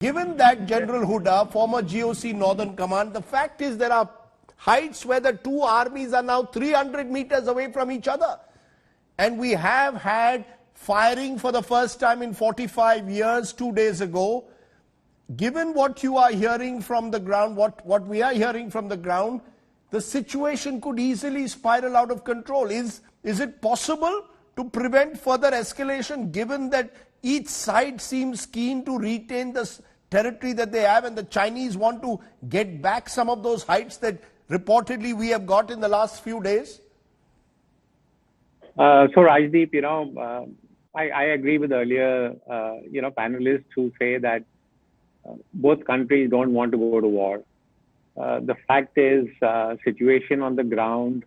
Given that, General Huda, former GOC Northern Command, the fact is there are heights where the two armies are now 300 meters away from each other. And we have had firing for the first time in 45 years 2 days ago. Given what you are hearing from the ground, what we are hearing from the ground, the situation could easily spiral out of control. Is it possible to prevent further escalation, given that each side seems keen to retain the territory that they have, and the Chinese want to get back some of those heights that reportedly we have got in the last few days? So Rajdeep, I agree with earlier, panelists who say that both countries don't want to go to war. The fact is, situation on the ground,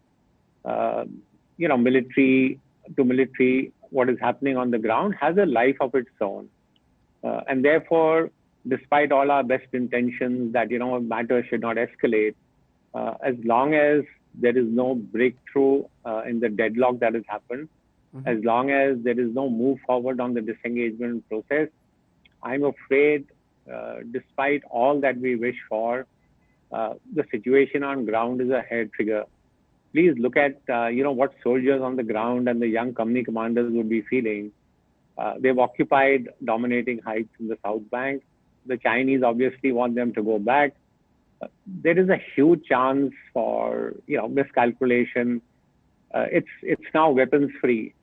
military to military, what is happening on the ground has a life of its own. And therefore, despite all our best intentions that, matters should not escalate, as long as there is no breakthrough in the deadlock that has happened, as long as there is no move forward on the disengagement process, I'm afraid, despite all that we wish for, the situation on ground is a hair trigger. Please look at, what soldiers on the ground and the young company commanders would be feeling. They've occupied dominating heights in the South Bank. The Chinese obviously want them to go back. There is a huge chance for, miscalculation. It's now weapons free.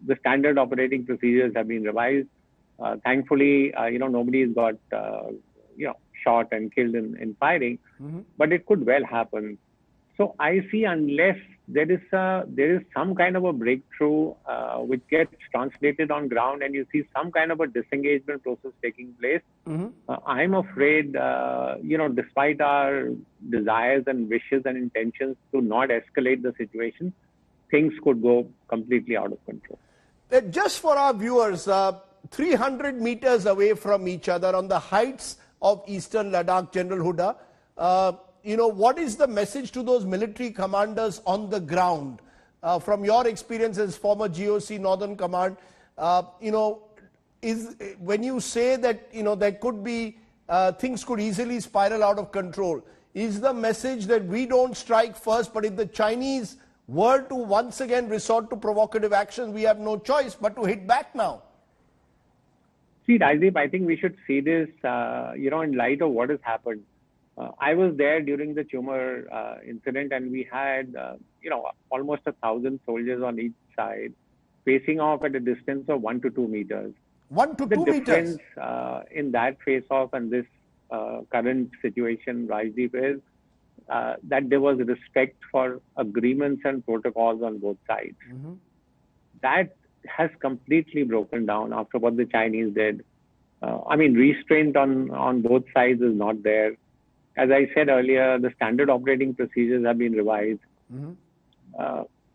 The standard operating procedures have been revised. Thankfully, nobody's got, shot and killed in fighting, but it could well happen. So I see, unless there is some kind of a breakthrough which gets translated on ground, and you see some kind of a disengagement process taking place, I'm afraid, despite our desires and wishes and intentions to not escalate the situation, things could go completely out of control. Just for our viewers, 300 meters away from each other on the heights of eastern Ladakh, General Huda, what is the message to those military commanders on the ground? From your experience as former GOC Northern Command, when you say that, there could be, things could easily spiral out of control, is the message that we don't strike first, but if the Chinese were to once again resort to provocative action, we have no choice but to hit back now? See, Rajdeep, I think we should see this, in light of what has happened. I was there during the Tumor incident, and we had, almost 1,000 soldiers on each side, facing off at a distance of 1 to 2 meters. 1 to 2 meters? The difference in that face-off and this current situation, Rajdeep, is that there was respect for agreements and protocols on both sides. That has completely broken down after what the Chinese did. Restraint on both sides is not there. As I said earlier, the standard operating procedures have been revised.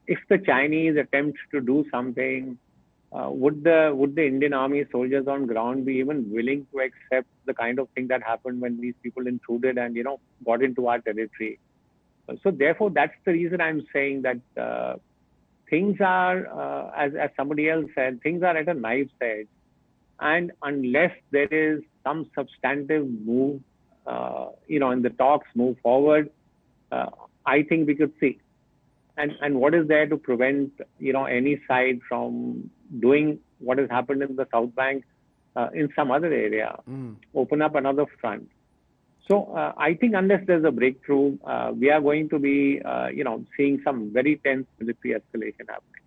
If the Chinese attempt to do something, would the Indian Army soldiers on ground be even willing to accept the kind of thing that happened when these people intruded and, got into our territory? So therefore, that's the reason I'm saying that things are, as somebody else said, things are at a knife's edge. And unless there is some substantive move, and the talks move forward, I think we could see. And what is there to prevent, any side from doing what has happened in the South Bank in some other area, open up another front. So I think unless there's a breakthrough, we are going to be, seeing some very tense military escalation happening.